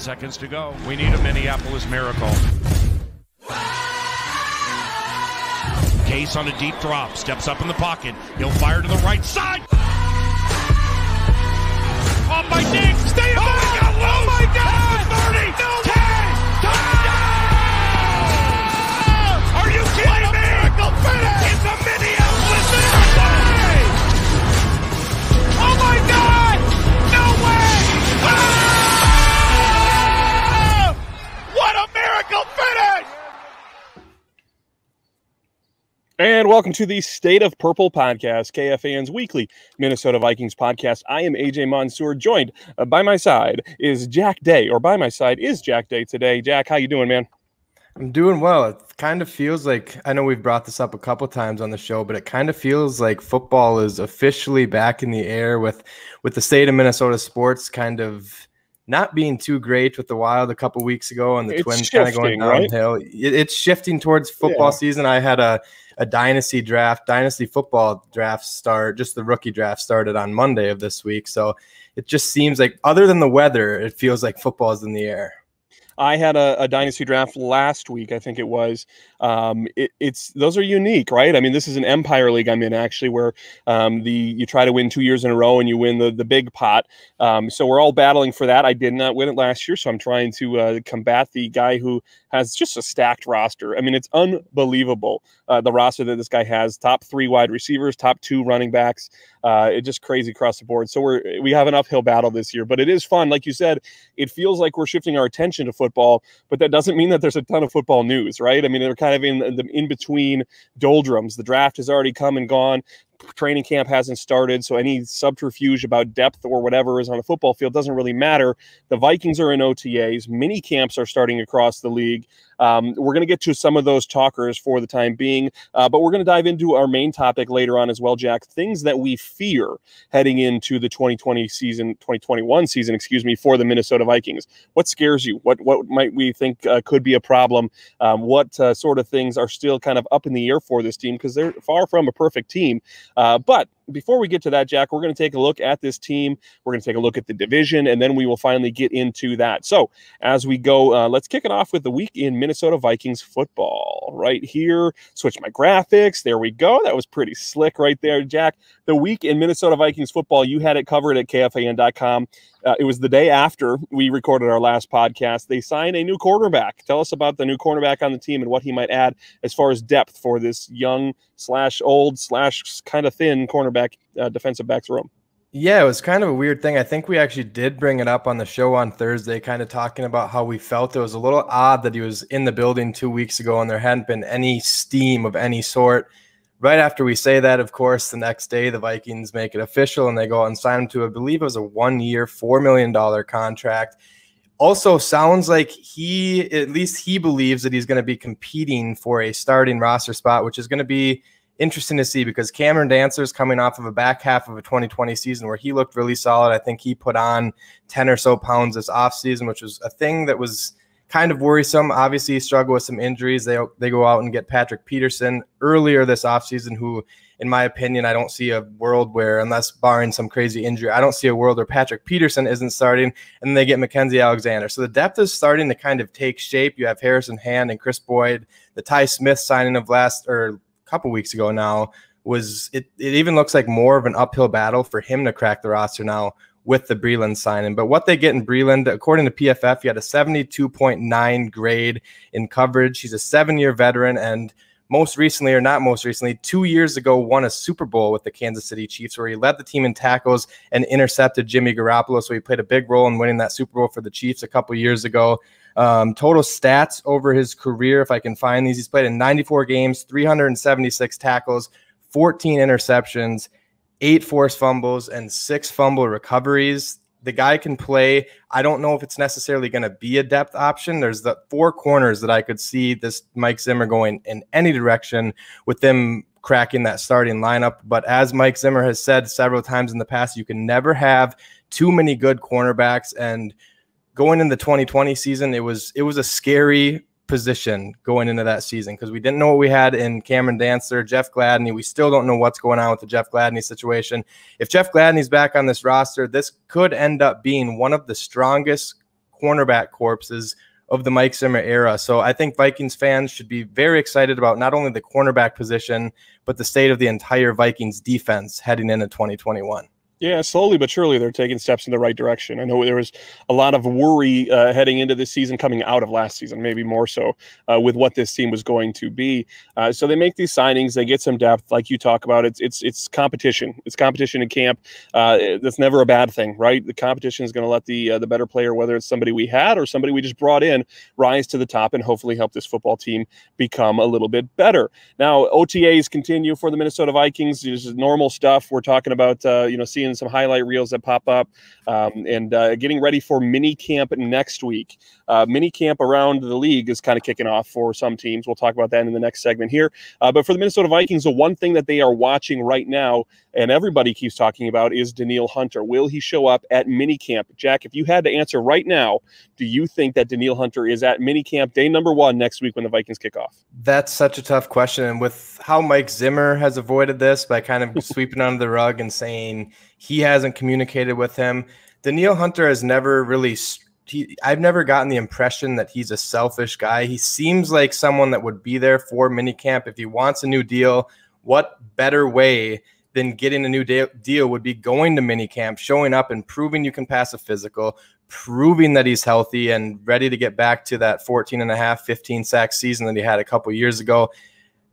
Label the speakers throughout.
Speaker 1: seconds to go. We need a Minneapolis miracle. Case on a deep drop, steps up in the pocket. He'll fire to the right side. Off by Diggs. Stay up. Oh my God! 30, no 10, touchdown! Are you kidding me? Miracle finish! It's a Minneapolis miracle! Oh my God! No way! Ah! What a miracle finish!
Speaker 2: And welcome to the State of Purple podcast, KFAN's weekly Minnesota Vikings podcast. I am AJ Mansour, joined by my side is Jack Day, or by my side is Jack Day today. Jack, how you doing, man?
Speaker 3: I'm doing well. It kind of feels like, I know we've brought this up a couple times on the show, but it kind of feels like football is officially back in the air with the state of Minnesota sports kind of not being too great with the Wild a couple weeks ago and the Twins kind of going downhill. Right? It's shifting towards football season. I had a dynasty football draft start, just the rookie draft started on Monday of this week. So it just seems like, other than the weather, it feels like football is in the air.
Speaker 2: I had a dynasty draft last week, I think it was. Those are unique, right? I mean, this is an Empire League I'm in, actually, where you try to win 2 years in a row and you win the big pot. So we're all battling for that. I did not win it last year, so I'm trying to combat the guy who has just a stacked roster. I mean, it's unbelievable, the roster that this guy has. Top 3 wide receivers, top 2 running backs. It's just crazy across the board. So we have an uphill battle this year, but it is fun. Like you said, it feels like we're shifting our attention to football, but that doesn't mean that there's a ton of football news, right? I mean, they're kind of in the in-between doldrums. The draft has already come and gone. Training camp hasn't started, so any subterfuge about depth or whatever is on the football field doesn't really matter. The Vikings are in OTAs. Mini camps are starting across the league. We're going to get to some of those talkers for the time being, but we're going to dive into our main topic later on as well, Jack. Things that we fear heading into the 2021 season, for the Minnesota Vikings. What scares you? What might we think could be a problem? What sort of things are still kind of up in the air for this team, because they're far from a perfect team. But before we get to that, Jack, we're going to take a look at this team. We're going to take a look at the division, and then we will finally get into that. So as we go, let's kick it off with the week in Minnesota Vikings football. Right here, switch my graphics. There we go. That was pretty slick right there, Jack. The week in Minnesota Vikings football, you had it covered at KFAN.com. It was the day after we recorded our last podcast. They signed a new quarterback. Tell us about the new cornerback on the team and what he might add as far as depth for this young / old / kind of thin cornerback defensive backs room.
Speaker 3: Yeah, it was kind of a weird thing. I think we actually did bring it up on the show on Thursday, kind of talking about how we felt it was a little odd that he was in the building 2 weeks ago and there hadn't been any steam of any sort. Right after we say that, of course, the next day the Vikings make it official and they go out and sign him to, I believe it was a 1-year, $4 million contract. Also sounds like at least he believes that he's going to be competing for a starting roster spot, which is going to be interesting to see, because Cameron Dantzler's coming off of a back half of a 2020 season where he looked really solid. I think he put on 10 or so pounds this offseason, which was a thing that was kind of worrisome. Obviously, he struggled with some injuries. They go out and get Patrick Peterson earlier this offseason, who, in my opinion, I don't see a world where, unless barring some crazy injury, I don't see a world where Patrick Peterson isn't starting, and then they get Mackenzie Alexander. So the depth is starting to kind of take shape. You have Harrison Hand and Chris Boyd. The Ty Smith signing of couple weeks ago now it even looks like more of an uphill battle for him to crack the roster now with the Breeland signing. But what they get in Breeland, according to PFF, he had a 72.9 grade in coverage. He's a 7-year veteran, and most recently, 2 years ago, won a Super Bowl with the Kansas City Chiefs, where he led the team in tackles and intercepted Jimmy Garoppolo. So he played a big role in winning that Super Bowl for the Chiefs a couple years ago. Total stats over his career, if I can find these, he's played in 94 games, 376 tackles, 14 interceptions, 8 forced fumbles, and 6 fumble recoveries. The guy can play. I don't know if it's necessarily going to be a depth option. There's the 4 corners that I could see this Mike Zimmer going in any direction with them cracking that starting lineup. But as Mike Zimmer has said several times in the past, you can never have too many good cornerbacks. And going in the 2020 season, it was a scary position going into that season because we didn't know what we had in Cameron Dantzler, Jeff Gladney. We still don't know what's going on with the Jeff Gladney situation. If Jeff Gladney's back on this roster, this could end up being one of the strongest cornerback corpses of the Mike Zimmer era. So I think Vikings fans should be very excited about not only the cornerback position, but the state of the entire Vikings defense heading into 2021.
Speaker 2: Yeah, slowly but surely they're taking steps in the right direction. I know there was a lot of worry heading into this season, coming out of last season, maybe more so, with what this team was going to be. So they make these signings, they get some depth, like you talk about. It's competition. It's competition in camp. That's never a bad thing, right? The competition is going to let the better player, whether it's somebody we had or somebody we just brought in, rise to the top and hopefully help this football team become a little bit better. Now, OTAs continue for the Minnesota Vikings. This is normal stuff. We're talking about seeing some highlight reels that pop up and getting ready for mini camp next week. Mini camp around the league is kind of kicking off for some teams. We'll talk about that in the next segment here. But for the Minnesota Vikings, the one thing that they are watching right now and everybody keeps talking about is Danielle Hunter. Will he show up at minicamp? Jack, if you had to answer right now, do you think that Danielle Hunter is at minicamp day number 1 next week when the Vikings kick off?
Speaker 3: That's such a tough question. And with how Mike Zimmer has avoided this by kind of sweeping under the rug and saying he hasn't communicated with him, Danielle Hunter has never really I've never gotten the impression that he's a selfish guy. He seems like someone that would be there for minicamp. If he wants a new deal, what better way than getting a new deal would be going to minicamp, showing up and proving you can pass a physical, proving that he's healthy and ready to get back to that 14.5, 15 sack season that he had a couple years ago.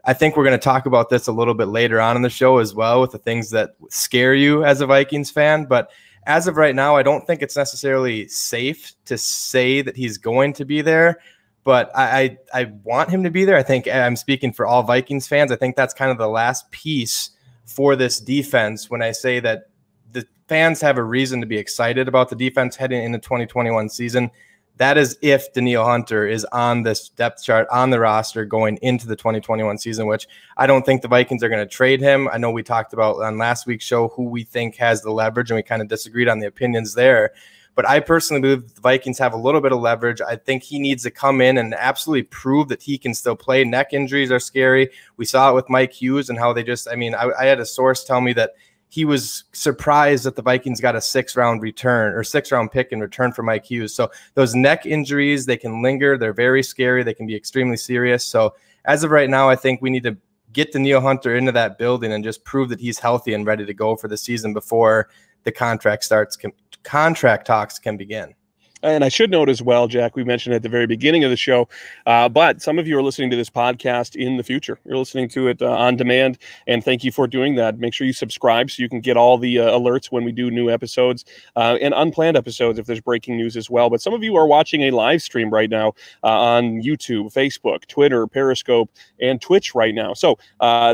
Speaker 3: I think we're going to talk about this a little bit later on in the show as well, with the things that scare you as a Vikings fan. But as of right now, I don't think it's necessarily safe to say that he's going to be there, but I want him to be there. I think I'm speaking for all Vikings fans. I think that's kind of the last piece for this defense when I say that the fans have a reason to be excited about the defense heading into 2021 season. That is if Danielle Hunter is on this depth chart on the roster going into the 2021 season, which I don't think the Vikings are going to trade him. I know we talked about on last week's show who we think has the leverage, and we kind of disagreed on the opinions there. But I personally believe the Vikings have a little bit of leverage. I think he needs to come in and absolutely prove that he can still play. Neck injuries are scary. We saw it with Mike Hughes and how they just, I had a source tell me that he was surprised that the Vikings got a 6th-round pick in return for Mike Hughes. So those neck injuries, they can linger. They're very scary. They can be extremely serious. So as of right now, I think we need to get Danielle Hunter into that building and just prove that he's healthy and ready to go for the season before the contract talks can begin.
Speaker 2: And I should note as well, Jack, we mentioned at the very beginning of the show, but some of you are listening to this podcast in the future. You're listening to it on demand, and thank you for doing that. Make sure you subscribe so you can get all the alerts when we do new episodes and unplanned episodes if there's breaking news as well. But some of you are watching a live stream right now on YouTube, Facebook, Twitter, Periscope, and Twitch right now. So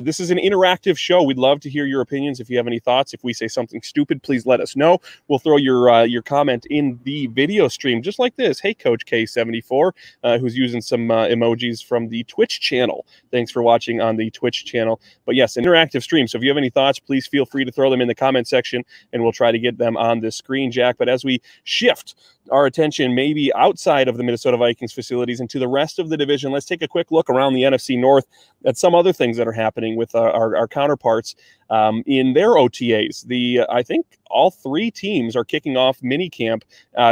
Speaker 2: this is an interactive show. We'd love to hear your opinions. If you have any thoughts, if we say something stupid, please let us know. We'll throw your comment in the video stream just like this. Hey, Coach K74, who's using some emojis from the Twitch channel. Thanks for watching on the Twitch channel. But yes, an interactive stream. So if you have any thoughts, please feel free to throw them in the comment section and we'll try to get them on the screen, Jack. But as we shift our attention maybe outside of the Minnesota Vikings facilities and to the rest of the division, let's take a quick look around the NFC North at some other things that are happening with our counterparts in their OTAs. I think all 3 teams are kicking off minicamp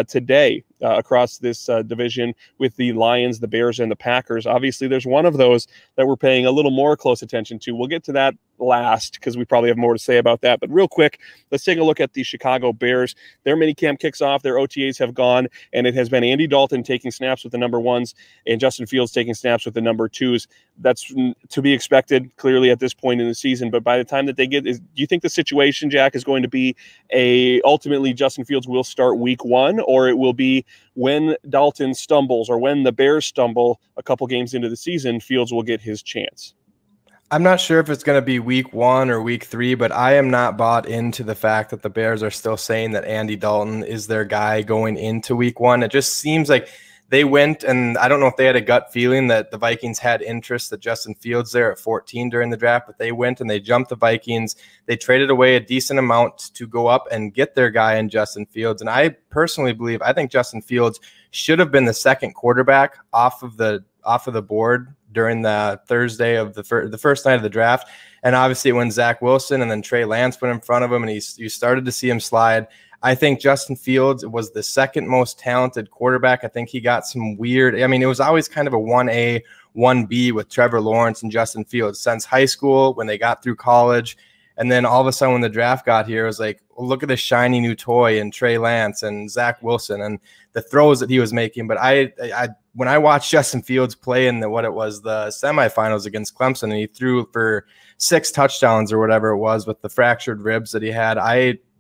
Speaker 2: today across this division with the Lions, the Bears, and the Packers. Obviously, there's one of those that we're paying a little more close attention to. We'll get to that last because we probably have more to say about that. But real quick, let's take a look at the Chicago Bears. Their minicamp kicks off. Their OTAs have gone, and it has been Andy Dalton taking snaps with the number 1s and Justin Fields taking snaps with the number 2s. That's to be expected, clearly, at this point in the season. But by the time that they do you think the situation, Jack, is going to be ultimately Justin Fields will start week 1, or it will be when Dalton stumbles or when the Bears stumble a couple games into the season, Fields will get his chance?
Speaker 3: I'm not sure if it's going to be week 1 or week 3, but I am not bought into the fact that the Bears are still saying that Andy Dalton is their guy going into week 1. It just seems like they went, and I don't know if they had a gut feeling that the Vikings had interest that Justin Fields there at 14 during the draft, but they went and they jumped the Vikings. They traded away a decent amount to go up and get their guy in Justin Fields. And I personally believe, I think Justin Fields should have been the second quarterback off of the board during the Thursday of the first night of the draft. And obviously when Zach Wilson and then Trey Lance went in front of him and you started to see him slide, I think Justin Fields was the second most talented quarterback. I think he got some weird, I mean, it was always kind of a 1A, 1B with Trevor Lawrence and Justin Fields since high school when they got through college. And then all of a sudden when the draft got here, it was like, well, look at this shiny new toy and Trey Lance and Zach Wilson and the throws that he was making. But I when I watched Justin Fields play in the semifinals against Clemson, and he threw for 6 touchdowns or whatever it was with the fractured ribs that he had,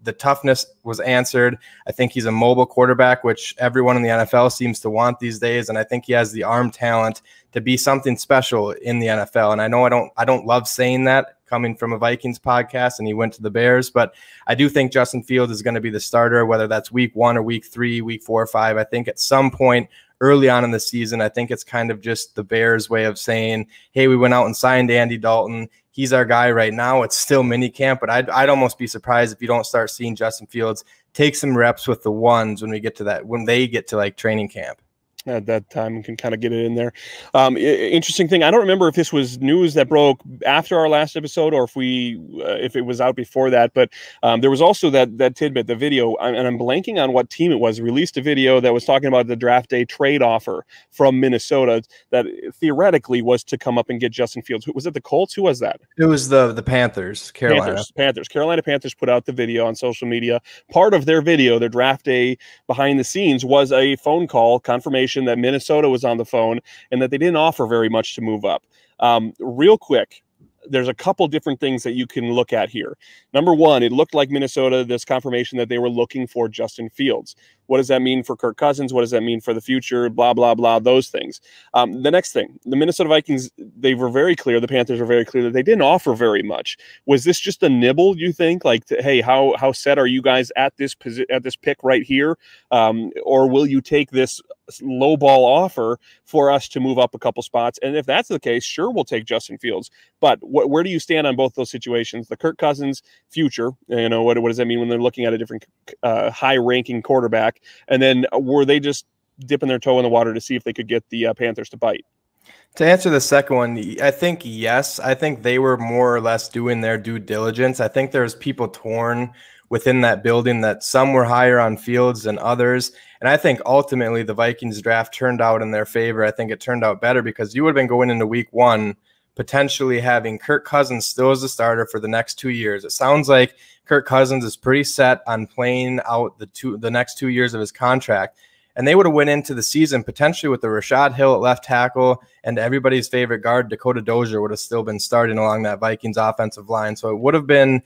Speaker 3: the toughness was answered. I think he's a mobile quarterback, which everyone in the NFL seems to want these days. And I think he has the arm talent to be something special in the NFL. And I know I don't love saying that coming from a Vikings podcast, and he went to the Bears, but I do think Justin Fields is going to be the starter, whether that's week 1 or week 3, week 4 or 5. I think at some point early on in the season, I think it's kind of just the Bears' way of saying, hey, we went out and signed Andy Dalton. He's our guy right now. It's still mini camp, but I'd almost be surprised if you don't start seeing Justin Fields take some reps with the ones when they get to like training camp.
Speaker 2: At that time and can kind of get it in there. Interesting thing. I don't remember if this was news that broke after our last episode or if it was out before that, but there was also that tidbit, the video, and I'm blanking on what team it was, released a video that was talking about the draft day trade offer from Minnesota that theoretically was to come up and get Justin Fields. Was it the Colts? Who was that?
Speaker 3: It was the Panthers, Carolina.
Speaker 2: Carolina Panthers put out the video on social media. Part of their video, their draft day behind the scenes, was a phone call confirmation that Minnesota was on the phone and that they didn't offer very much to move up. Real quick, there's a couple different things that you can look at here. Number one, it looked like Minnesota, this confirmation that they were looking for Justin Fields. What does that mean for Kirk Cousins? What does that mean for the future? Blah, blah, blah, those things. The next thing, the Minnesota Vikings, they were very clear, the Panthers were very clear that they didn't offer very much. Was this just a nibble, you think? Like, hey, how set are you guys at this pick right here? Or will you take this low ball offer for us to move up a couple spots? And if that's the case, sure, we'll take Justin Fields. But where do you stand on both those situations? The Kirk Cousins future, what does that mean when they're looking at a different high-ranking quarterback? And then were they just dipping their toe in the water to see if they could get the Panthers to bite?
Speaker 3: To answer the second one, I think yes. I think they were more or less doing their due diligence. I think there's people torn within that building that some were higher on Fields than others. And I think ultimately the Vikings draft turned out in their favor. I think it turned out better because you would have been going into week 1 potentially having Kirk Cousins still as the starter for the next 2 years. It sounds like Kirk Cousins is pretty set on playing out the next 2 years of his contract. And they would have went into the season potentially with the Rashad Hill at left tackle and everybody's favorite guard, Dakota Dozier, would have still been starting along that Vikings offensive line. So it would have been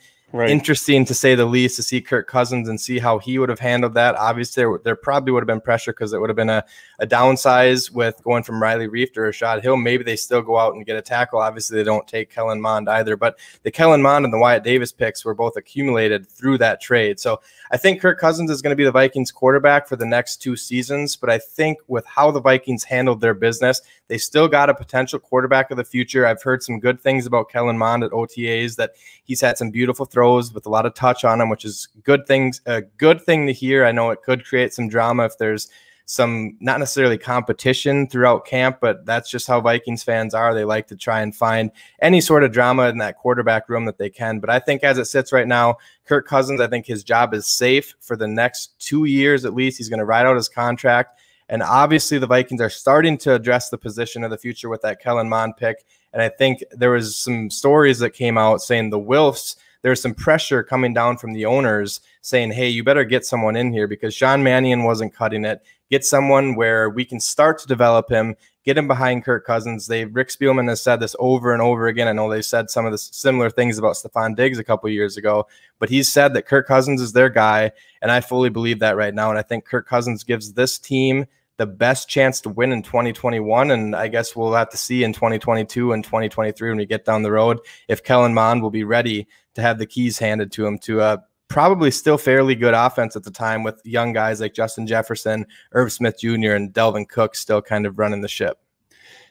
Speaker 3: interesting, to say the least, to see Kirk Cousins and see how he would have handled that. Obviously, there probably would have been pressure because it would have been a downsize with going from Riley Reif to Rashad Hill. Maybe they still go out and get a tackle. Obviously, they don't take Kellen Mond either. But the Kellen Mond and the Wyatt Davis picks were both accumulated through that trade. So I think Kirk Cousins is going to be the Vikings quarterback for the next 2 seasons. But I think with how the Vikings handled their business, they still got a potential quarterback of the future. I've heard some good things about Kellen Mond at OTAs, that he's had some beautiful throws with a lot of touch on him, which is a good thing to hear. I know it could create some drama if there's some, not necessarily competition throughout camp, but that's just how Vikings fans are. They like to try and find any sort of drama in that quarterback room that they can. But I think as it sits right now, Kirk Cousins, I think his job is safe for the next 2 years at least. He's going to ride out his contract. And obviously the Vikings are starting to address the position of the future with that Kellen Mond pick. And I think there was some stories that came out saying the Wilfs, there's some pressure coming down from the owners saying, hey, you better get someone in here because Sean Mannion wasn't cutting it. Get someone where we can start to develop him, get him behind Kirk Cousins. Rick Spielman has said this over and over again. I know they've said some of the similar things about Stephon Diggs a couple of years ago, but he's said that Kirk Cousins is their guy, and I fully believe that right now. And I think Kirk Cousins gives this team the best chance to win in 2021, and I guess we'll have to see in 2022 and 2023 when we get down the road if Kellen Mond will be ready to have the keys handed to him to probably still fairly good offense at the time with young guys like Justin Jefferson, Irv Smith Jr., and Delvin Cook still kind of running the ship.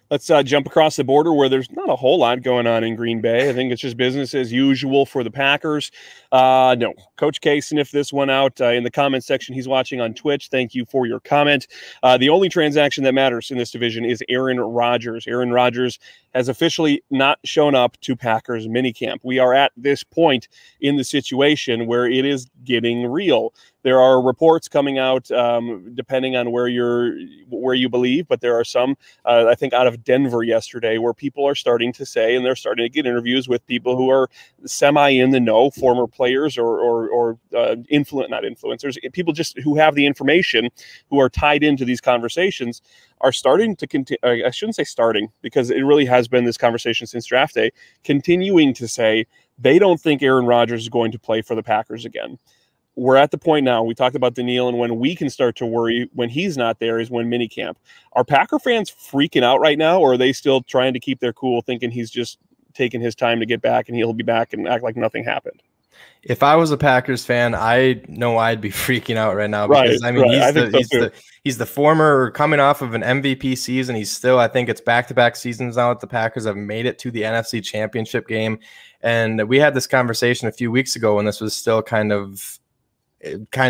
Speaker 2: Let's jump across the border where there's not a whole lot going on in Green Bay. I think it's just business as usual for the Packers. No, Coach K sniffed this one out in the comment section. He's watching on Twitch. Thank you for your comment. The only transaction that matters in this division is Aaron Rodgers. Aaron Rodgers has officially not shown up to Packers minicamp. We are at this point in the situation where it is getting real. There are reports coming out, depending on where you believe, but there are some, I think, out of Denver yesterday, where people are starting to say, and they're starting to get interviews with people who are semi in the know, former players or not influencers, people just who have the information, who are tied into these conversations, are starting to continue. I shouldn't say starting, because it really has been this conversation since draft day, continuing to say they don't think Aaron Rodgers is going to play for the Packers again. We're at the point now, we talked about Daniil, and when we can start to worry when he's not there is when minicamp. Are Packer fans freaking out right now, or are they still trying to keep their cool, thinking he's just taking his time to get back and he'll be back and act like nothing happened?
Speaker 3: If I was a Packers fan, I know I'd be freaking out right now, because he's the former, coming off of an MVP season. He's still, I think it's back-to-back seasons now that the Packers have made it to the NFC Championship game. And we had this conversation a few weeks ago when this was still kind of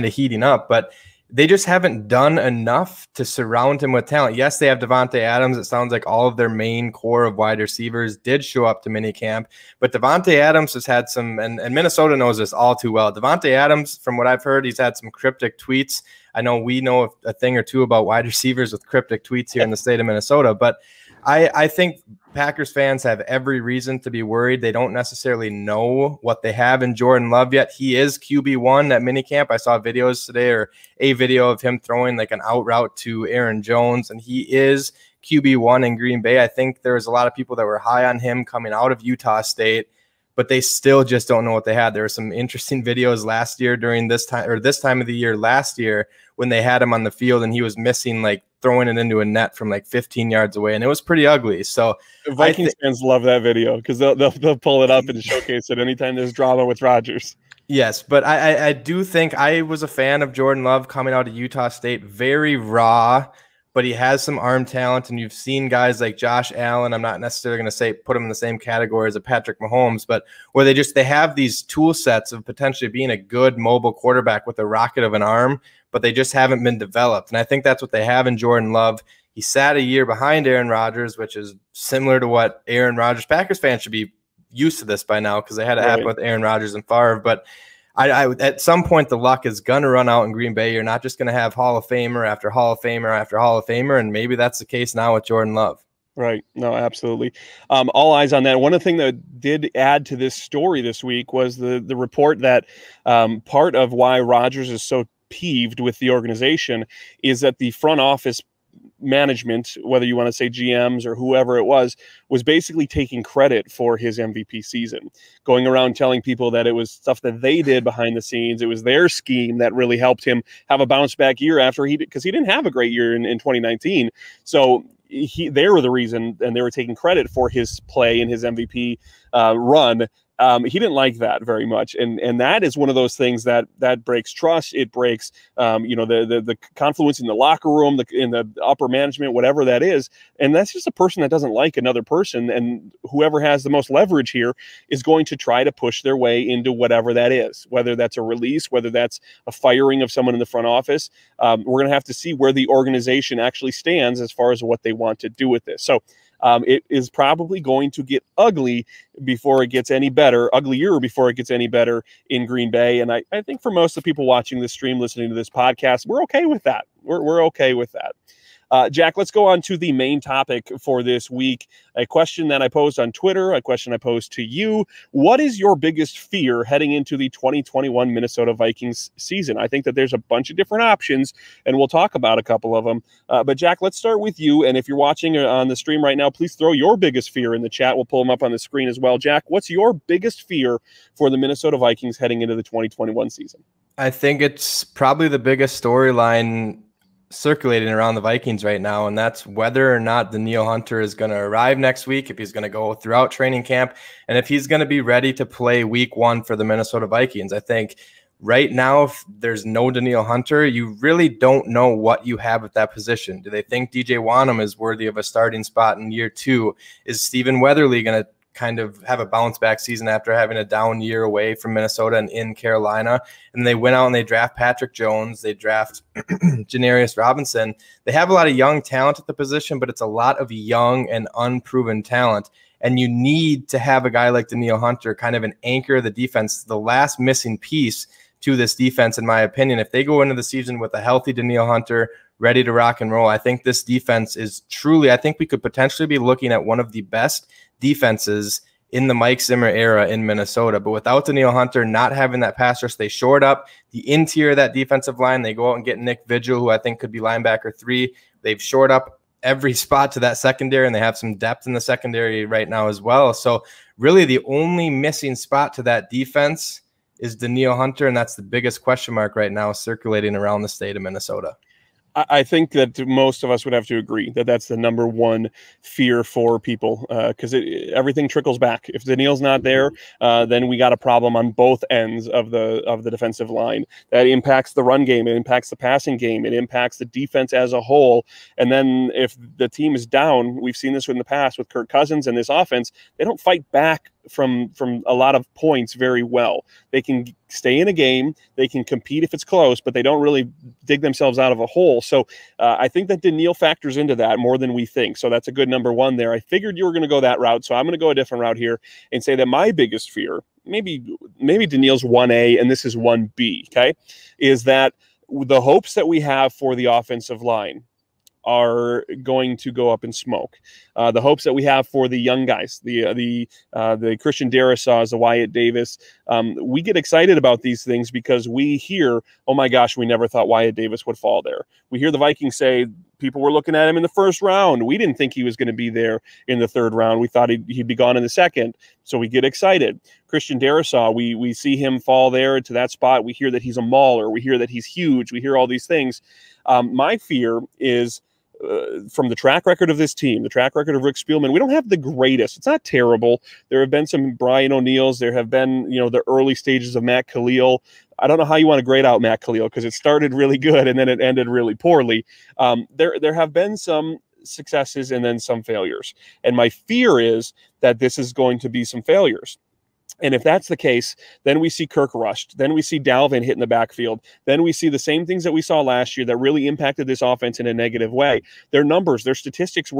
Speaker 3: heating up, but they just haven't done enough to surround him with talent. Yes, they have Davante Adams. It sounds like all of their main core of wide receivers did show up to minicamp, but Davante Adams has had some, and Minnesota knows this all too well. Davante Adams, from what I've heard, he's had some cryptic tweets. I know we know a thing or two about wide receivers with cryptic tweets here in the state of Minnesota, but I think Packers fans have every reason to be worried. They don't necessarily know what they have in Jordan Love yet. He is QB1 at minicamp. I saw videos today, or a video of him throwing like an out route to Aaron Jones, and he is QB1 in Green Bay. I think there's a lot of people that were high on him coming out of Utah State, but they still just don't know what they had. There were some interesting videos last year during this time of the year last year when they had him on the field and he was missing, like, throwing it into a net from like 15 yards away, and it was pretty ugly. So
Speaker 2: Vikings fans love that video because they'll pull it up and showcase it anytime there's drama with Rodgers.
Speaker 3: Yes, but I do think I was a fan of Jordan Love coming out of Utah State, very raw, but he has some arm talent, and you've seen guys like Josh Allen. I'm not necessarily going to say put him in the same category as a Patrick Mahomes, but where they have these tool sets of potentially being a good mobile quarterback with a rocket of an arm, but they just haven't been developed. And I think that's what they have in Jordan Love. He sat a year behind Aaron Rodgers, which is similar to what Aaron Rodgers, Packers fans should be used to this by now, because they had it happen with Aaron Rodgers and Favre. But I at some point, the luck is going to run out in Green Bay. You're not just going to have Hall of Famer after Hall of Famer after Hall of Famer, and maybe that's the case now with Jordan Love.
Speaker 2: Right. No, absolutely. All eyes on that. One of the things that did add to this story this week was the report that part of why Rodgers is so peeved with the organization is that the front office management, whether you want to say GMs or whoever it was basically taking credit for his MVP season, going around telling people that it was stuff that they did behind the scenes. It was their scheme that really helped him have a bounce back year after because he didn't have a great year in 2019. So they were the reason, and they were taking credit for his play in his MVP run. He didn't like that very much, and that is one of those things that breaks trust. It breaks, the confluence in the locker room, in the upper management, whatever that is. And that's just a person that doesn't like another person, and whoever has the most leverage here is going to try to push their way into whatever that is, whether that's a release, whether that's a firing of someone in the front office. We're going to have to see where the organization actually stands as far as what they want to do with this. So it is probably going to get ugly before it gets any better, uglier before it gets any better in Green Bay. And I think for most of the people watching this stream, listening to this podcast, we're okay with that. We're okay with that. Jack, let's go on to the main topic for this week. A question that I posed on Twitter, a question I posed to you. What is your biggest fear heading into the 2021 Minnesota Vikings season? I think that there's a bunch of different options, and we'll talk about a couple of them. But Jack, let's start with you. And if you're watching on the stream right now, please throw your biggest fear in the chat. We'll pull them up on the screen as well. Jack, what's your biggest fear for the Minnesota Vikings heading into the 2021 season?
Speaker 3: I think it's probably the biggest storyline circulating around the Vikings right now, and that's whether or not Daniil Hunter is going to arrive next week, if he's going to go throughout training camp, and if he's going to be ready to play week 1 for the Minnesota Vikings. I think right now, if there's no Daniil Hunter, you really don't know what you have at that position. Do they think DJ Wanham is worthy of a starting spot in year 2? Is Stephen Weatherly going to kind of have a bounce back season after having a down year away from Minnesota and in Carolina. And they went out and they draft Patrick Jones. They draft Janarius Robinson. They have a lot of young talent at the position, but it's a lot of young and unproven talent. And you need to have a guy like Danielle Hunter, kind of an anchor of the defense, the last missing piece to this defense, in my opinion. If they go into the season with a healthy Danielle Hunter, ready to rock and roll, I think this defense is truly, I think we could potentially be looking at one of the best defenses in the Mike Zimmer era in Minnesota. But without Danielle Hunter not having that pass rush, they shored up the interior of that defensive line. They go out and get Nick Vigil, who I think could be linebacker 3. They've shored up every spot to that secondary, and they have some depth in the secondary right now as well. So really the only missing spot to that defense is Danielle Hunter, and that's the biggest question mark right now circulating around the state of Minnesota.
Speaker 2: I think that most of us would have to agree that that's the number one fear for people, because everything trickles back. If Danielle's not there, then we got a problem on both ends of the defensive line. That impacts the run game, it impacts the passing game, it impacts the defense as a whole. And then if the team is down, we've seen this in the past with Kirk Cousins and this offense, they don't fight back from a lot of points very well. They can stay in a game, they can compete if it's close, but they don't really dig themselves out of a hole. So I think that Danielle factors into that more than we think. So that's a good number one there. I figured you were going to go that route, so I'm going to go a different route here and say that my biggest fear, maybe Danielle's 1A and this is 1B, okay, is that the hopes that we have for the offensive line are going to go up in smoke. The hopes that we have for the young guys, the Christian Darrisaw's, the Wyatt Davis, we get excited about these things because we hear, oh my gosh, we never thought Wyatt Davis would fall there. We hear the Vikings say people were looking at him in the first round. We didn't think he was going to be there in the third round. We thought he'd be gone in the second. So we get excited. Christian Darrisaw, we see him fall there to that spot. We hear that he's a mauler. We hear that he's huge. We hear all these things. My fear is, from the track record of this team, the track record of Rick Spielman, we don't have the greatest. It's not terrible. There have been some Brian O'Neills. There have been, the early stages of Matt Khalil. I don't know how you want to grade out Matt Khalil because it started really good and then it ended really poorly. There have been some successes and then some failures. And my fear is that this is going to be some failures. And if that's the case, then we see Kirk rushed. Then we see Dalvin hit in the backfield. Then we see the same things that we saw last year that really impacted this offense in a negative way. Their numbers, their statistics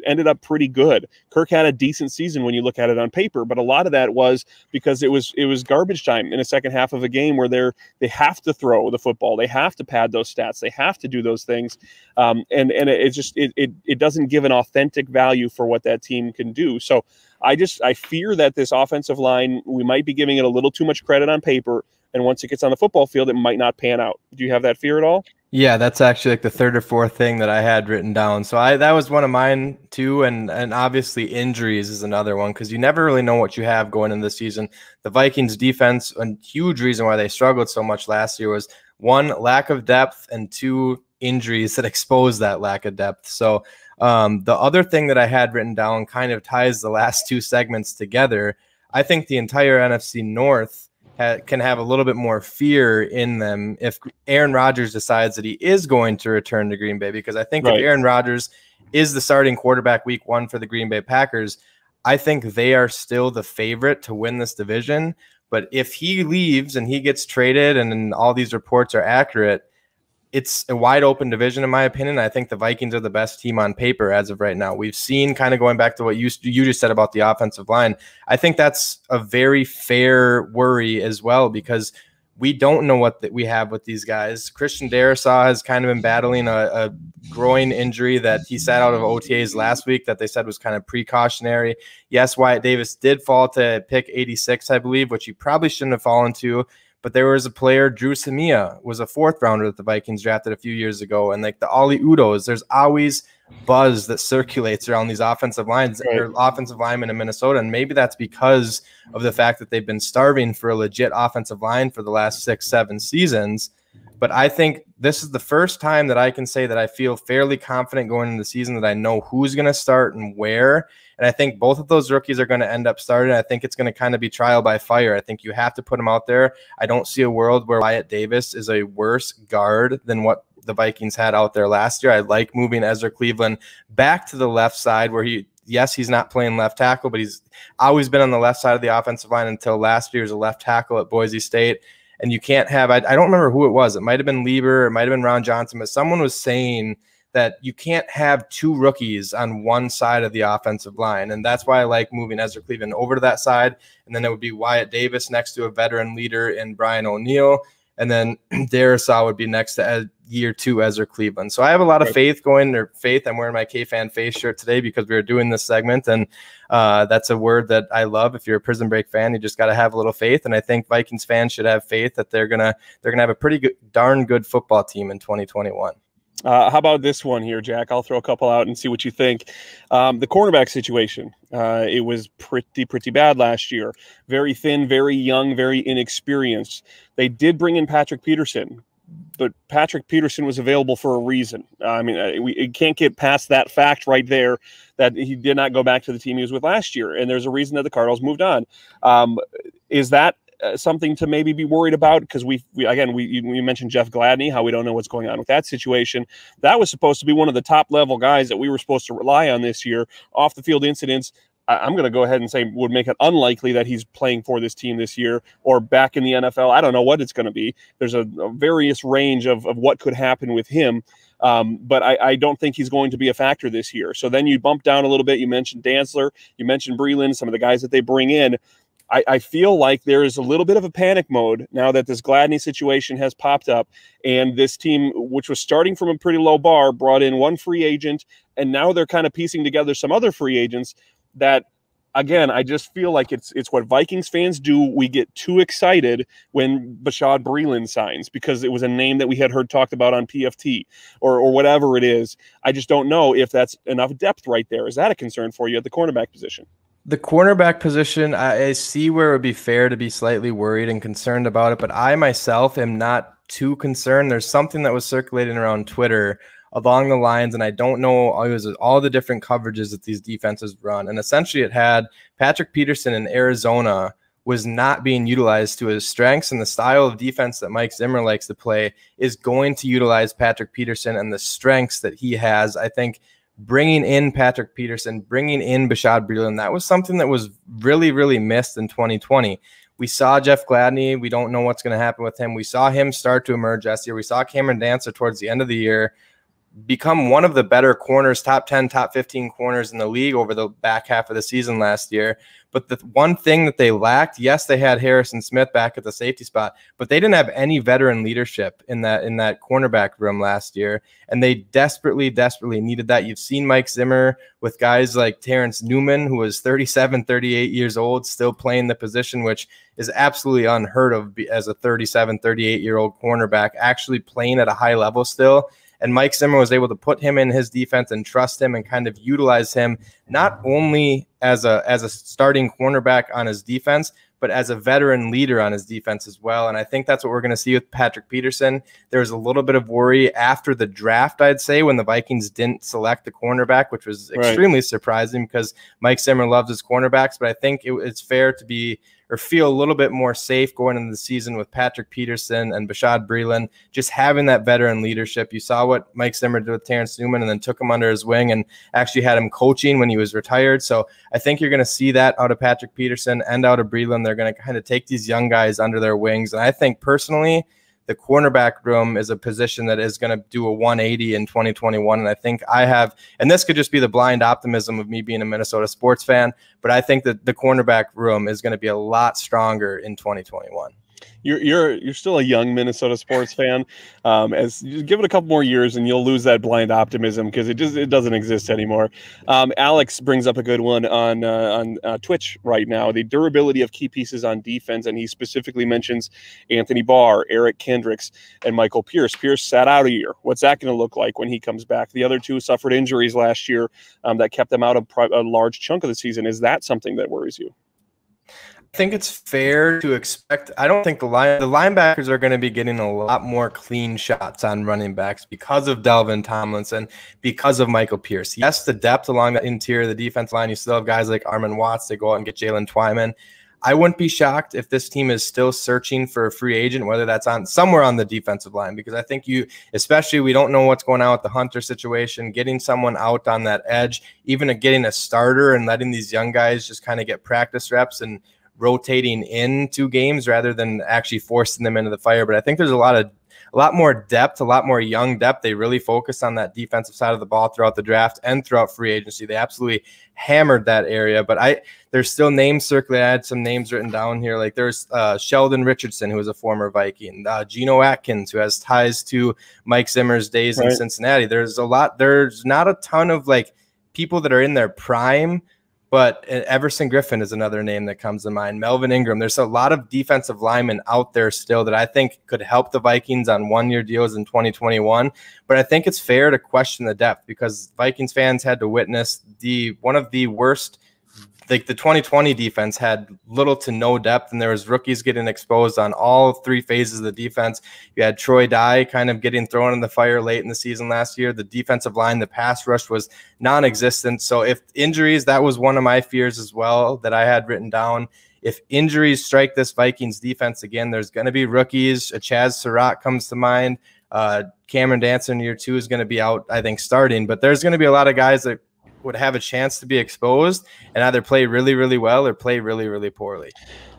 Speaker 2: ended up pretty good. Kirk had a decent season when you look at it on paper, but a lot of that was because it was garbage time in the second half of a game where they have to throw the football. They have to pad those stats. They have to do those things. And it doesn't give an authentic value for what that team can do. So I fear that this offensive line, we might be giving it a little too much credit on paper, and once it gets on the football field, it might not pan out. Do you have that fear at all?
Speaker 3: Yeah, that's actually like the third or fourth thing that I had written down. So that was one of mine too, and obviously injuries is another one because you never really know what you have going into the season. The Vikings defense, a huge reason why they struggled so much last year was 1, lack of depth, and 2, injuries that exposed that lack of depth. So the other thing that I had written down kind of ties the last 2 segments together. I think the entire NFC North can have a little bit more fear in them if Aaron Rodgers decides that he is going to return to Green Bay, because I think if Aaron Rodgers is the starting quarterback week 1 for the Green Bay Packers, I think they are still the favorite to win this division. But if he leaves and he gets traded and all these reports are accurate, it's a wide open division, in my opinion. I think the Vikings are the best team on paper as of right now. We've seen, kind of going back to what you just said about the offensive line, I think that's a very fair worry as well, because we don't know what we have with these guys. Christian Darrisaw has kind of been battling a groin injury that he sat out of OTAs last week that they said was kind of precautionary. Yes, Wyatt Davis did fall to pick 86, I believe, which he probably shouldn't have fallen to. But there was a player, Drew Samia, was a 4th rounder that the Vikings drafted a few years ago. And like the Ollie Udos, there's always buzz that circulates around these offensive lines or offensive linemen in Minnesota. And maybe that's because of the fact that they've been starving for a legit offensive line for the last 6-7 seasons. But I think this is the first time that I can say that I feel fairly confident going into the season that I know who's going to start and where. And I think both of those rookies are going to end up starting. I think it's going to kind of be trial by fire. I think you have to put them out there. I don't see a world where Wyatt Davis is a worse guard than what the Vikings had out there last year. I like moving Ezra Cleveland back to the left side where yes, he's not playing left tackle, but he's always been on the left side of the offensive line until last year as a left tackle at Boise State. And you can't have, I don't remember who it was. It might have been Lieber, it might have been Ron Johnson, but someone was saying that you can't have two rookies on one side of the offensive line. And that's why I like moving Ezra Cleveland over to that side. And then it would be Wyatt Davis next to a veteran leader in Brian O'Neill. And then Darisaw would be next to year 2 Ezra Cleveland. So I have a lot of faith going, or faith. I'm wearing my K-Fan Face shirt today because we were doing this segment. And that's a word that I love. If you're a Prison Break fan, you just got to have a little faith. And I think Vikings fans should have faith that they're gonna have a pretty good, darn good football team in 2021.
Speaker 2: How about this one here, Jack? I'll throw a couple out and see what you think. The cornerback situation, it was pretty bad last year. Very thin, very young, very inexperienced. They did bring in Patrick Peterson, but Patrick Peterson was available for a reason. I mean, we can't get past that fact right there that he did not go back to the team he was with last year, and there's a reason that the Cardinals moved on. Is that something to maybe be worried about? Because we mentioned Jeff Gladney, how we don't know what's going on with that situation. That was supposed to be one of the top level guys that we were supposed to rely on this year. Off the field incidents, I'm going to go ahead and say would make it unlikely that he's playing for this team this year or back in the NFL. I don't know what it's going to be. There's a various range of what could happen with him. But I don't think he's going to be a factor this year. So then you bump down a little bit. You mentioned Dantzler, you mentioned Breland, some of the guys that they bring in. I feel like there is a little bit of a panic mode now that this Gladney situation has popped up, and this team, which was starting from a pretty low bar, brought in one free agent, and now they're kind of piecing together some other free agents that, again, I just feel like it's what Vikings fans do. We get too excited when Bashaud Breeland signs because it was a name that we had heard talked about on PFT or whatever it is. I just don't know if that's enough depth right there. Is that a concern for you at the cornerback position?
Speaker 3: The cornerback position, I see where it would be fair to be slightly worried and concerned about it, but I myself am not too concerned. There's something that was circulating around Twitter along the lines, and I don't know, it was all the different coverages that these defenses run. And essentially it had Patrick Peterson in Arizona was not being utilized to his strengths, and the style of defense that Mike Zimmer likes to play is going to utilize Patrick Peterson and the strengths that he has. I think bringing in Patrick Peterson, bringing in Bashaud Breeland, that was something that was really, really missed in 2020. We saw Jeff Gladney. We don't know what's going to happen with him. We saw him start to emerge last year. We saw Cameron Dantzler towards the end of the year become one of the better corners, top 10, top 15 corners in the league over the back half of the season last year. But the one thing that they lacked, yes, they had Harrison Smith back at the safety spot, but they didn't have any veteran leadership in that cornerback room last year. And they desperately needed that. You've seen Mike Zimmer with guys like Terrence Newman, who was 37, 38 years old, still playing the position, which is absolutely unheard of as a 37, 38-year-old cornerback, actually playing at a high level still. And Mike Zimmer was able to put him in his defense and trust him and kind of utilize him not only as a starting cornerback on his defense, but as a veteran leader on his defense as well. And I think that's what we're going to see with Patrick Peterson. There was a little bit of worry after the draft, I'd say, when the Vikings didn't select the cornerback, which was extremely surprising because Mike Zimmer loves his cornerbacks. But I think it's fair to be or feel a little bit more safe going into the season with Patrick Peterson and Bashaud Breeland, just having that veteran leadership. You saw what Mike Zimmer did with Terrence Newman and then took him under his wing and actually had him coaching when he was retired. So I think you're going to see that out of Patrick Peterson and out of Breeland. They're going to kind of take these young guys under their wings. And I think personally, the cornerback room is a position that is going to do a 180 in 2021. And I think and this could just be the blind optimism of me being a Minnesota sports fan, but I think that the cornerback room is going to be a lot stronger in 2021.
Speaker 2: You're still a young Minnesota sports fan. As you give it a couple more years and you'll lose that blind optimism because it doesn't exist anymore. Alex brings up a good one on Twitch right now, the durability of key pieces on defense, and he specifically mentions Anthony Barr, Eric Kendricks, and Michael Pierce. Pierce sat out a year. What's that going to look like when he comes back? The other two suffered injuries last year that kept them out a large chunk of the season. Is that something that worries you?
Speaker 3: I think it's fair to expect. I don't think the linebackers are going to be getting a lot more clean shots on running backs because of Delvin Tomlinson, because of Michael Pierce. Yes, the depth along the interior of the defense line, you still have guys like Armon Watts. They go out and get Jalen Twyman. I wouldn't be shocked if this team is still searching for a free agent, whether that's on somewhere on the defensive line, because I think especially we don't know what's going on with the Hunter situation, getting someone out on that edge, even getting a starter and letting these young guys just kind of get practice reps and rotating into games rather than actually forcing them into the fire. But I think there's a lot more depth, a lot more young depth. They really focused on that defensive side of the ball throughout the draft and throughout free agency. They absolutely hammered that area. But there's still names circulating. I had some names written down here. Like there's Sheldon Richardson, who was a former Viking, Geno Atkins, who has ties to Mike Zimmer's days in Cincinnati. There's not a ton of like people that are in their prime, but Everson Griffin is another name that comes to mind. Melvin Ingram. There's a lot of defensive linemen out there still that I think could help the Vikings on one-year deals in 2021. But I think it's fair to question the depth because Vikings fans had to witness one of the worst. Like the 2020 defense had little to no depth, and there was rookies getting exposed on all three phases of the defense. You had Troy Dye kind of getting thrown in the fire late in the season last year. The defensive line, the pass rush was non-existent. So if injuries, that was one of my fears as well that I had written down. If injuries strike this Vikings defense again, there's going to be rookies. Chaz Surratt comes to mind. Cameron Danson in year 2 is going to be out, I think, starting. But there's going to be a lot of guys that would have a chance to be exposed and either play really, really well or play really, really poorly.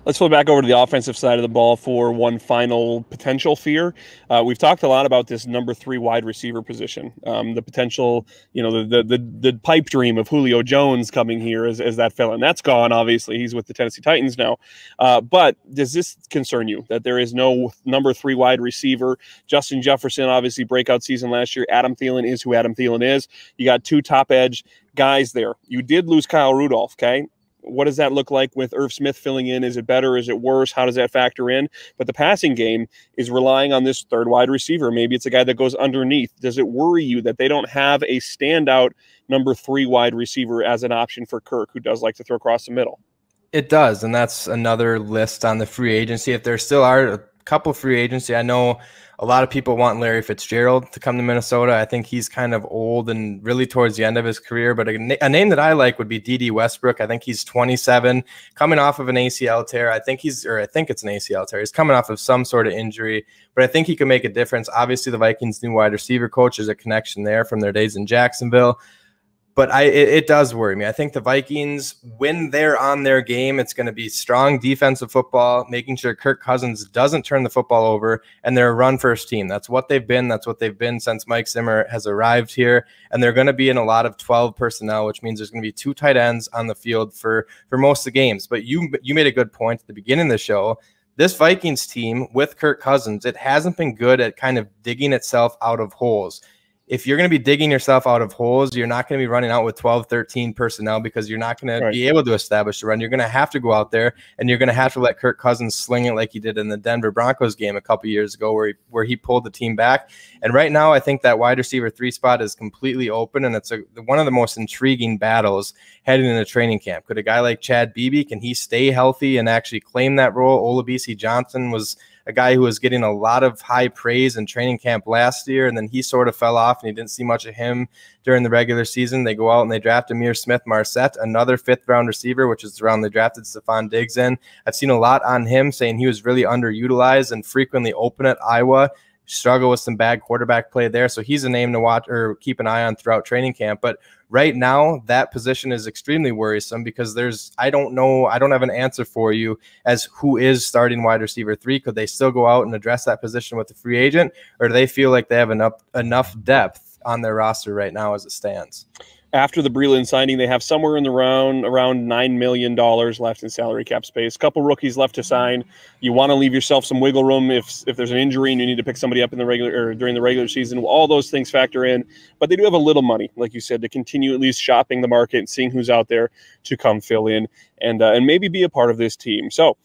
Speaker 2: Let's flip back over to the offensive side of the ball for one final potential fear. We've talked a lot about this number 3 wide receiver position, the potential, the pipe dream of Julio Jones coming here as that fella, and that's gone. Obviously, he's with the Tennessee Titans now. But does this concern you that there is no number 3 wide receiver? Justin Jefferson, obviously breakout season last year. Adam Thielen is who Adam Thielen is. You got 2 top edge guys there. You did lose Kyle Rudolph, okay? What does that look like with Irv Smith filling in? Is it better? Is it worse? How does that factor in? But the passing game is relying on this third wide receiver. Maybe it's a guy that goes underneath. Does it worry you that they don't have a standout number 3 wide receiver as an option for Kirk, who does like to throw across the middle?
Speaker 3: It does, and that's another list on the free agency. If there still are a couple free agency, I know a lot of people want Larry Fitzgerald to come to Minnesota. I think he's kind of old and really towards the end of his career. But a name that I like would be D.D. Westbrook. I think he's 27, coming off of an ACL tear. I think it's an ACL tear. He's coming off of some sort of injury, but I think he can make a difference. Obviously, the Vikings' new wide receiver coach, there's a connection there from their days in Jacksonville. But it does worry me. I think the Vikings, when they're on their game, it's going to be strong defensive football, making sure Kirk Cousins doesn't turn the football over, and they're a run-first team. That's what they've been. That's what they've been since Mike Zimmer has arrived here. And they're going to be in a lot of 12 personnel, which means there's going to be 2 tight ends on the field for most of the games. But you made a good point at the beginning of the show. This Vikings team with Kirk Cousins, it hasn't been good at kind of digging itself out of holes. If you're going to be digging yourself out of holes, you're not going to be running out with 12, 13 personnel because you're not going to be able to establish the run. You're going to have to go out there and you're going to have to let Kirk Cousins sling it like he did in the Denver Broncos game a couple years ago where he pulled the team back. And right now, I think that wide receiver 3 spot is completely open, and it's one of the most intriguing battles heading into training camp. Could a guy like Chad Beebe, can he stay healthy and actually claim that role? Olabisi Johnson was a guy who was getting a lot of high praise in training camp last year, and then he sort of fell off, and you didn't see much of him during the regular season. They go out and they draft Amir Smith-Marset, another 5th-round receiver, which is the round they drafted Stephon Diggs in. I've seen a lot on him saying he was really underutilized and frequently open at Iowa. Struggle with some bad quarterback play there. So he's a name to watch or keep an eye on throughout training camp. But right now, that position is extremely worrisome because I don't know. I don't have an answer for you as who is starting wide receiver 3. Could they still go out and address that position with the free agent, or do they feel like they have enough depth on their roster right now as it stands?
Speaker 2: After the Breland signing, they have somewhere in the around $9 million left in salary cap space. A couple rookies left to sign. You want to leave yourself some wiggle room if there's an injury and you need to pick somebody up in the during the regular season. All those things factor in, but they do have a little money, like you said, to continue at least shopping the market and seeing who's out there to come fill in and maybe be a part of this team. So,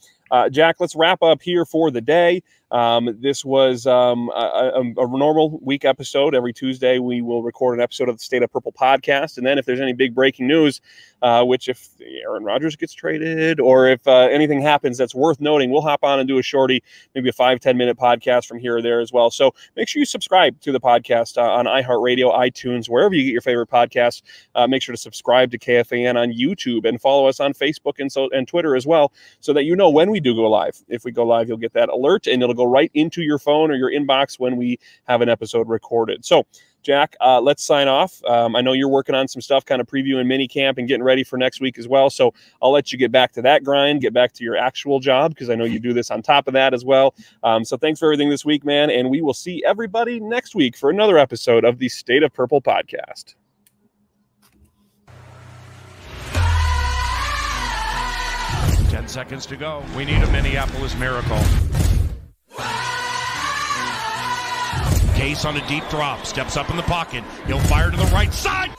Speaker 2: Jack, let's wrap up here for the day. This was a normal week episode. Every Tuesday, we will record an episode of the State of Purple podcast. And then if there's any big breaking news, which if Aaron Rodgers gets traded or if anything happens that's worth noting, we'll hop on and do a shorty, maybe a 5-10 minute podcast from here or there as well. So make sure you subscribe to the podcast on iHeartRadio, iTunes, wherever you get your favorite podcasts. Make sure to subscribe to KFAN on YouTube and follow us on Facebook and Twitter as well, so that you know when we do go live. If we go live, you'll get that alert, and it'll go right into your phone or your inbox when we have an episode recorded. So, Jack, let's sign off. I know you're working on some stuff, kind of previewing mini camp and getting ready for next week as well. So I'll let you get back to that grind, get back to your actual job, because I know you do this on top of that as well. So thanks for everything this week, man. And we will see everybody next week for another episode of the State of Purple podcast.
Speaker 1: 10 seconds to go. We need a Minneapolis miracle. Case on a deep drop. Steps up in the pocket. He'll fire to the right side.